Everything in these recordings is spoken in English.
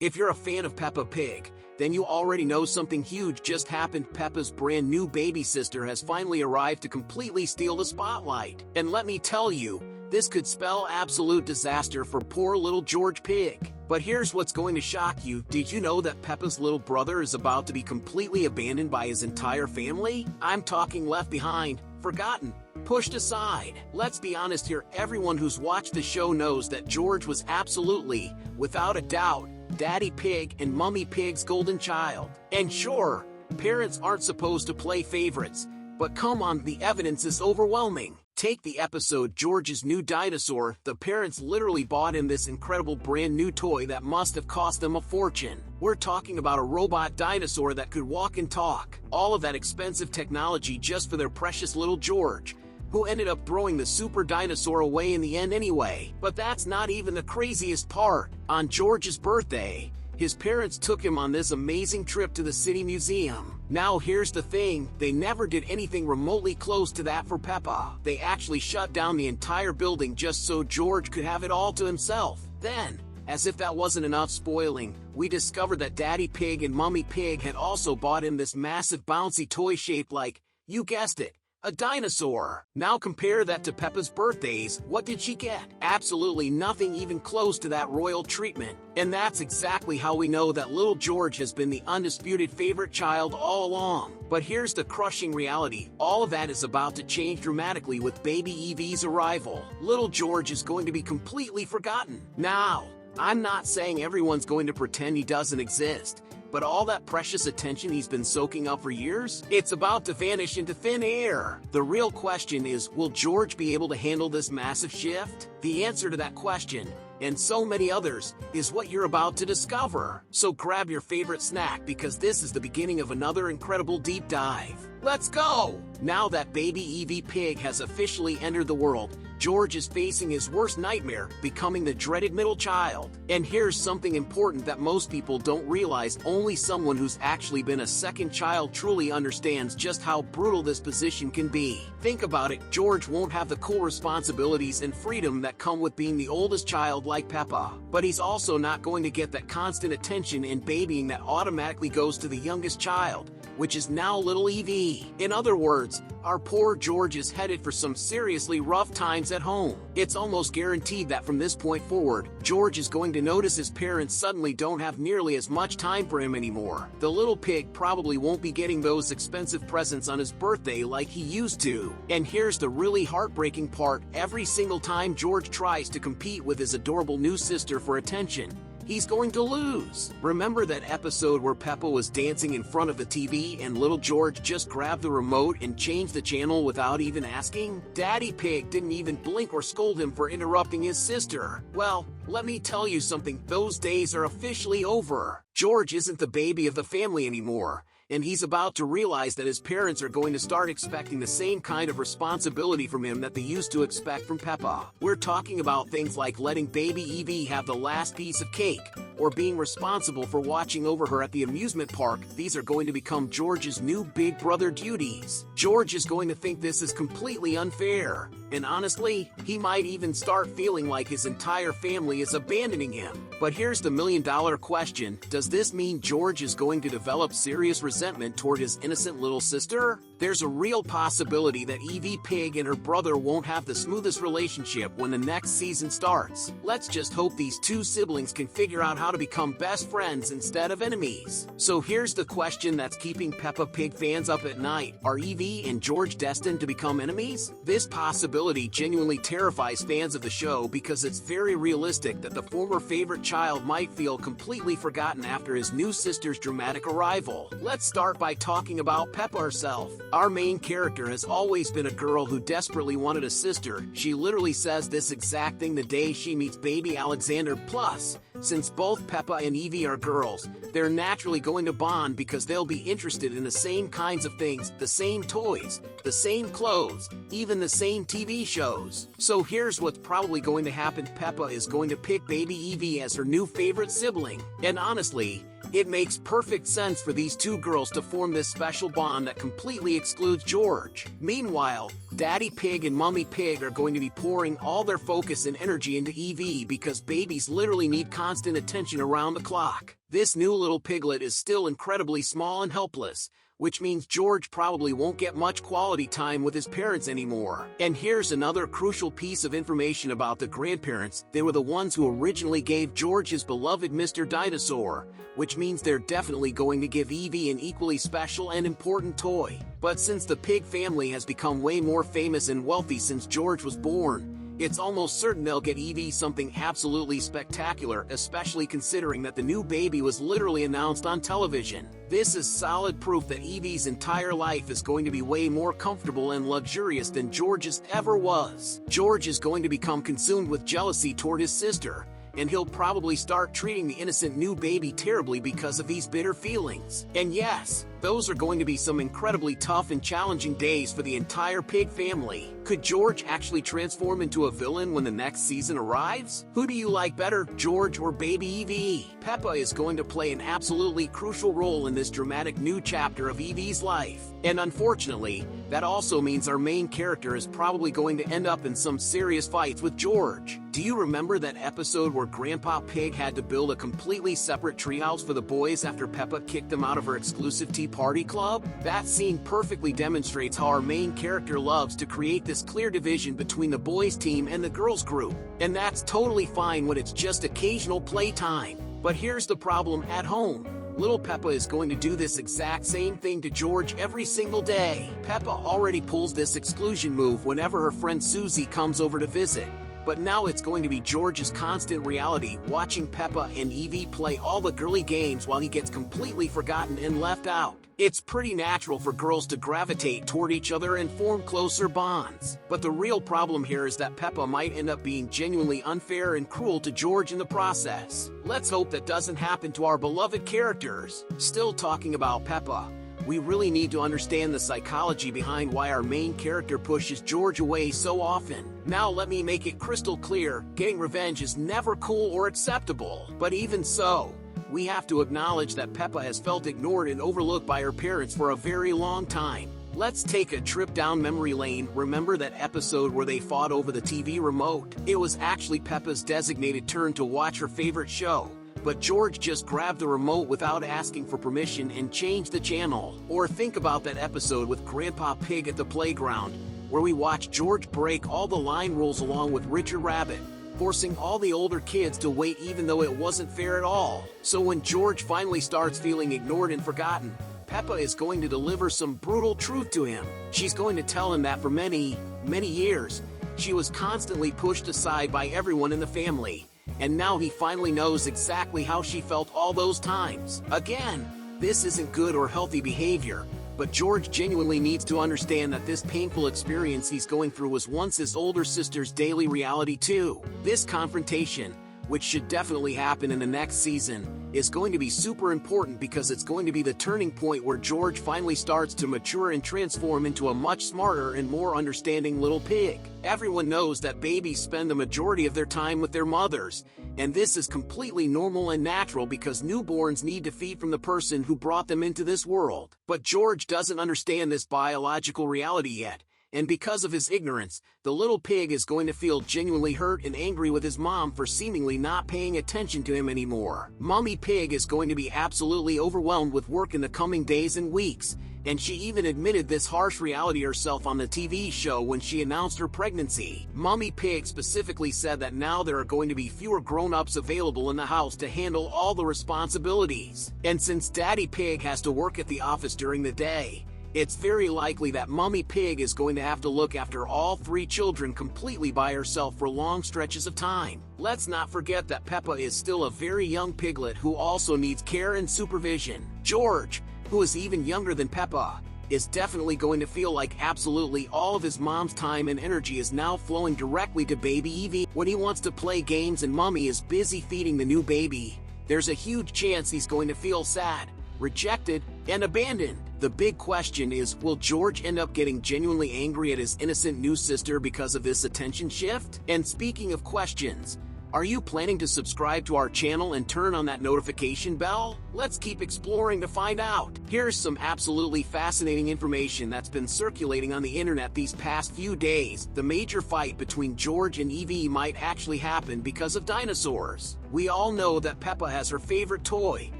If you're a fan of Peppa Pig, then you already know something huge just happened. Peppa's brand new baby sister has finally arrived to completely steal the spotlight. And let me tell you, this could spell absolute disaster for poor little George Pig. But here's what's going to shock you. Did you know that Peppa's little brother is about to be completely abandoned by his entire family? I'm talking left behind, forgotten, pushed aside. Let's be honest here, everyone who's watched the show knows that George was absolutely, without a doubt, Daddy Pig and Mummy Pig's golden child. And sure, parents aren't supposed to play favorites, but come on, the evidence is overwhelming. Take the episode George's New Dinosaur. The parents literally bought him this incredible brand new toy that must have cost them a fortune. We're talking about a robot dinosaur that could walk and talk. All of that expensive technology just for their precious little George, who ended up throwing the super dinosaur away in the end anyway. But that's not even the craziest part. On George's birthday, his parents took him on this amazing trip to the city museum. Now here's the thing, they never did anything remotely close to that for Peppa. They actually shut down the entire building just so George could have it all to himself. Then, as if that wasn't enough spoiling, we discovered that Daddy Pig and Mummy Pig had also bought him this massive bouncy toy shaped like, you guessed it, a dinosaur. Now compare that to Peppa's birthdays. What did she get? Absolutely nothing even close to that royal treatment. And that's exactly how we know that little George has been the undisputed favorite child all along. But here's the crushing reality. All of that is about to change dramatically with baby Evie's arrival. Little George is going to be completely forgotten. Now, I'm not saying everyone's going to pretend he doesn't exist, but all that precious attention he's been soaking up for years, it's about to vanish into thin air. The real question is, will George be able to handle this massive shift? The answer to that question, and so many others, is what you're about to discover. So grab your favorite snack because this is the beginning of another incredible deep dive. Let's go! Now that baby Evie Pig has officially entered the world, George is facing his worst nightmare, becoming the dreaded middle child. And here's something important that most people don't realize. Only someone who's actually been a second child truly understands just how brutal this position can be. Think about it, George won't have the cool responsibilities and freedom that come with being the oldest child like Peppa. But he's also not going to get that constant attention and babying that automatically goes to the youngest child, which is now little Evie. In other words, our poor George is headed for some seriously rough times at home. It's almost guaranteed that from this point forward, George is going to notice his parents suddenly don't have nearly as much time for him anymore. The little pig probably won't be getting those expensive presents on his birthday like he used to. And here's the really heartbreaking part, every single time George tries to compete with his adorable new sister for attention, he's going to lose. Remember that episode where Peppa was dancing in front of the TV and little George just grabbed the remote and changed the channel without even asking? Daddy Pig didn't even blink or scold him for interrupting his sister. Well, let me tell you something, those days are officially over. George isn't the baby of the family anymore, and he's about to realize that his parents are going to start expecting the same kind of responsibility from him that they used to expect from Peppa. We're talking about things like letting baby Evie have the last piece of cake, or being responsible for watching over her at the amusement park. These are going to become George's new big brother duties. George is going to think this is completely unfair, and honestly, he might even start feeling like his entire family is abandoning him. But here's the million-dollar question, does this mean George is going to develop serious resentment toward his innocent little sister? There's a real possibility that Evie Pig and her brother won't have the smoothest relationship when the next season starts. Let's just hope these two siblings can figure out how to become best friends instead of enemies. So here's the question that's keeping Peppa Pig fans up at night. Are Evie and George destined to become enemies? This possibility genuinely terrifies fans of the show because it's very realistic that the former favorite child might feel completely forgotten after his new sister's dramatic arrival. Let's start by talking about Peppa herself. Our main character has always been a girl who desperately wanted a sister. She literally says this exact thing the day she meets baby Alexander. Plus, since both Peppa and Evie are girls, they're naturally going to bond because they'll be interested in the same kinds of things, the same toys, the same clothes, even the same TV shows. So here's what's probably going to happen. Peppa is going to pick baby Evie as her new favorite sibling. And honestly, It makes perfect sense for these two girls to form this special bond that completely excludes George. Meanwhile, Daddy Pig and Mommy Pig are going to be pouring all their focus and energy into Evie because babies literally need constant attention around the clock. This new little piglet is still incredibly small and helpless, which means George probably won't get much quality time with his parents anymore. And here's another crucial piece of information about the grandparents. They were the ones who originally gave George his beloved Mr. Dinosaur, which means they're definitely going to give Evie an equally special and important toy. But since the pig family has become way more famous and wealthy since George was born, it's almost certain they'll get Evie something absolutely spectacular, especially considering that the new baby was literally announced on television. This is solid proof that Evie's entire life is going to be way more comfortable and luxurious than George's ever was. George is going to become consumed with jealousy toward his sister, and he'll probably start treating the innocent new baby terribly because of these bitter feelings. And yes, those are going to be some incredibly tough and challenging days for the entire pig family. Could George actually transform into a villain when the next season arrives? Who do you like better, George or baby Evie? Peppa is going to play an absolutely crucial role in this dramatic new chapter of Evie's life. And unfortunately, that also means our main character is probably going to end up in some serious fights with George. Do you remember that episode where Grandpa Pig had to build a completely separate treehouse for the boys after Peppa kicked them out of her exclusive tea party club? That scene perfectly demonstrates how our main character loves to create this clear division between the boys team and the girls group. And that's totally fine when it's just occasional playtime. But here's the problem at home. Little Peppa is going to do this exact same thing to George every single day. Peppa already pulls this exclusion move whenever her friend Susie comes over to visit. But now it's going to be George's constant reality, watching Peppa and Evie play all the girly games while he gets completely forgotten and left out. It's pretty natural for girls to gravitate toward each other and form closer bonds. But the real problem here is that Peppa might end up being genuinely unfair and cruel to George in the process. Let's hope that doesn't happen to our beloved characters. Still talking about Peppa, we really need to understand the psychology behind why our main character pushes George away so often. Now let me make it crystal clear, getting revenge is never cool or acceptable. But even so, we have to acknowledge that Peppa has felt ignored and overlooked by her parents for a very long time. Let's take a trip down memory lane. Remember that episode where they fought over the TV remote? It was actually Peppa's designated turn to watch her favorite show, but George just grabbed the remote without asking for permission and changed the channel. Or think about that episode with Grandpa Pig at the playground, where we watched George break all the line rules along with Richard Rabbit, forcing all the older kids to wait even though it wasn't fair at all. So when George finally starts feeling ignored and forgotten, Peppa is going to deliver some brutal truth to him. She's going to tell him that for many, many years, she was constantly pushed aside by everyone in the family. And now he finally knows exactly how she felt all those times. Again, this isn't good or healthy behavior, but George genuinely needs to understand that this painful experience he's going through was once his older sister's daily reality too. This confrontation, which should definitely happen in the next season, is going to be super important because it's going to be the turning point where George finally starts to mature and transform into a much smarter and more understanding little pig. Everyone knows that babies spend the majority of their time with their mothers, and this is completely normal and natural because newborns need to feed from the person who brought them into this world. But George doesn't understand this biological reality yet, and because of his ignorance, the little pig is going to feel genuinely hurt and angry with his mom for seemingly not paying attention to him anymore. Mommy Pig is going to be absolutely overwhelmed with work in the coming days and weeks, and she even admitted this harsh reality herself on the TV show when she announced her pregnancy. Mommy Pig specifically said that now there are going to be fewer grown-ups available in the house to handle all the responsibilities. And since Daddy Pig has to work at the office during the day, it's very likely that Mommy Pig is going to have to look after all 3 children completely by herself for long stretches of time. Let's not forget that Peppa is still a very young piglet who also needs care and supervision. George, who is even younger than Peppa, is definitely going to feel like absolutely all of his mom's time and energy is now flowing directly to baby Evie. When he wants to play games and Mommy is busy feeding the new baby, there's a huge chance he's going to feel sad, rejected, and abandoned. The big question is, will George end up getting genuinely angry at his innocent new sister because of this attention shift? And speaking of questions, Are you planning to subscribe to our channel and turn on that notification bell? Let's keep exploring to find out. Here's some absolutely fascinating information that's been circulating on the internet these past few days. The major fight between George and Evie might actually happen because of dinosaurs. We all know that Peppa has her favorite toy,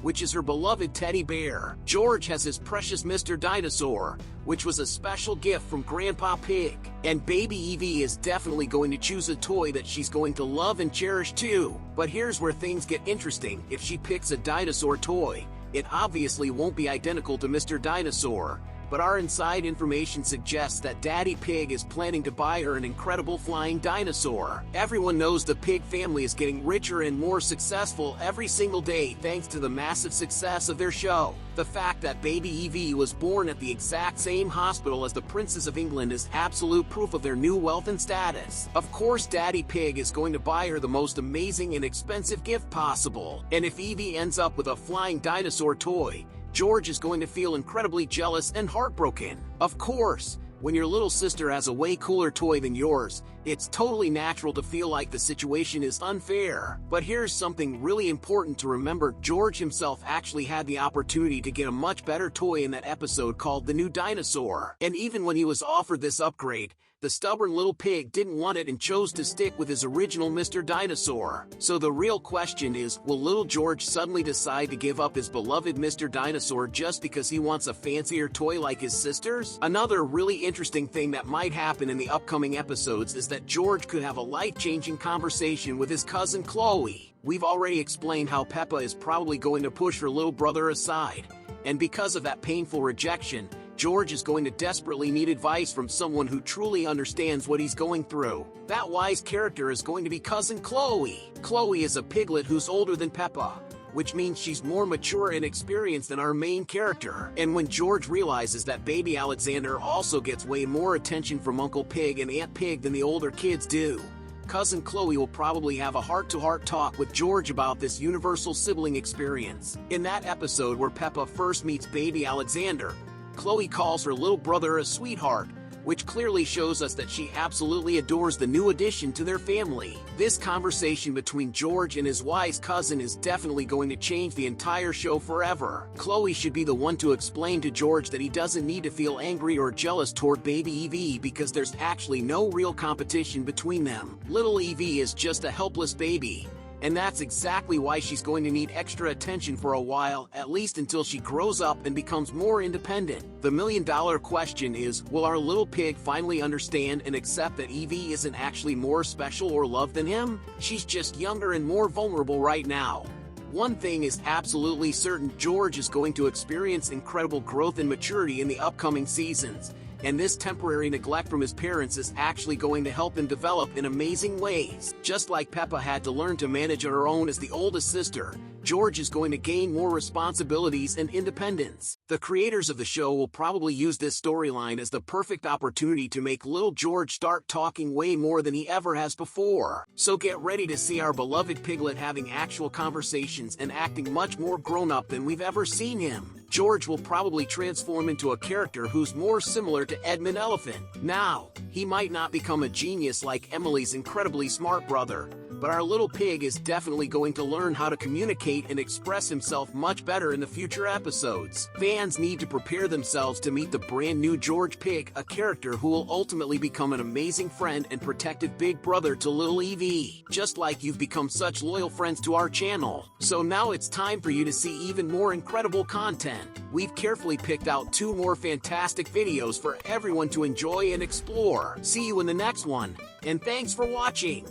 which is her beloved teddy bear. George has his precious Mr. Dinosaur, which was a special gift from Grandpa Pig. And baby Evie is definitely going to choose a toy that she's going to love and cherish too. But here's where things get interesting. If she picks a dinosaur toy, it obviously won't be identical to Mr. Dinosaur. But our inside information suggests that Daddy Pig is planning to buy her an incredible flying dinosaur. Everyone knows the Pig family is getting richer and more successful every single day thanks to the massive success of their show. The fact that baby Evie was born at the exact same hospital as the Princess of England is absolute proof of their new wealth and status. Of course, Daddy Pig is going to buy her the most amazing and expensive gift possible. And if Evie ends up with a flying dinosaur toy, George is going to feel incredibly jealous and heartbroken. Of course, when your little sister has a way cooler toy than yours, it's totally natural to feel like the situation is unfair. But here's something really important to remember. George himself actually had the opportunity to get a much better toy in that episode called the New Dinosaur. And even when he was offered this upgrade, the stubborn little pig didn't want it and chose to stick with his original Mr. Dinosaur. So the real question is, will little George suddenly decide to give up his beloved Mr. Dinosaur just because he wants a fancier toy like his sisters? Another really interesting thing that might happen in the upcoming episodes is that George could have a life-changing conversation with his cousin Chloe. We've already explained how Peppa is probably going to push her little brother aside, and because of that painful rejection, George is going to desperately need advice from someone who truly understands what he's going through. That wise character is going to be Cousin Chloe. Chloe is a piglet who's older than Peppa, which means she's more mature and experienced than our main character. And when George realizes that baby Alexander also gets way more attention from Uncle Pig and Aunt Pig than the older kids do, Cousin Chloe will probably have a heart-to-heart talk with George about this universal sibling experience. In that episode where Peppa first meets baby Alexander, Chloe calls her little brother a sweetheart, which clearly shows us that she absolutely adores the new addition to their family. This conversation between George and his wise cousin is definitely going to change the entire show forever. Chloe should be the one to explain to George that he doesn't need to feel angry or jealous toward baby Evie because there's actually no real competition between them. Little Evie is just a helpless baby, and that's exactly why she's going to need extra attention for a while, at least until she grows up and becomes more independent. The million-dollar question is, will our little pig finally understand and accept that Evie isn't actually more special or loved than him? She's just younger and more vulnerable right now. One thing is absolutely certain: George is going to experience incredible growth and maturity in the upcoming seasons. And this temporary neglect from his parents is actually going to help him develop in amazing ways. Just like Peppa had to learn to manage on her own as the oldest sister, George is going to gain more responsibilities and independence. The creators of the show will probably use this storyline as the perfect opportunity to make little George start talking way more than he ever has before. So get ready to see our beloved piglet having actual conversations and acting much more grown-up than we've ever seen him. George will probably transform into a character who's more similar to Edmund Elephant. Now, he might not become a genius like Emily's incredibly smart brother, but our little pig is definitely going to learn how to communicate and express himself much better in the future episodes. Fans need to prepare themselves to meet the brand new George Pig, a character who will ultimately become an amazing friend and protective big brother to little Evie, just like you've become such loyal friends to our channel. So now it's time for you to see even more incredible content. We've carefully picked out 2 more fantastic videos for everyone to enjoy and explore. See you in the next one, and thanks for watching.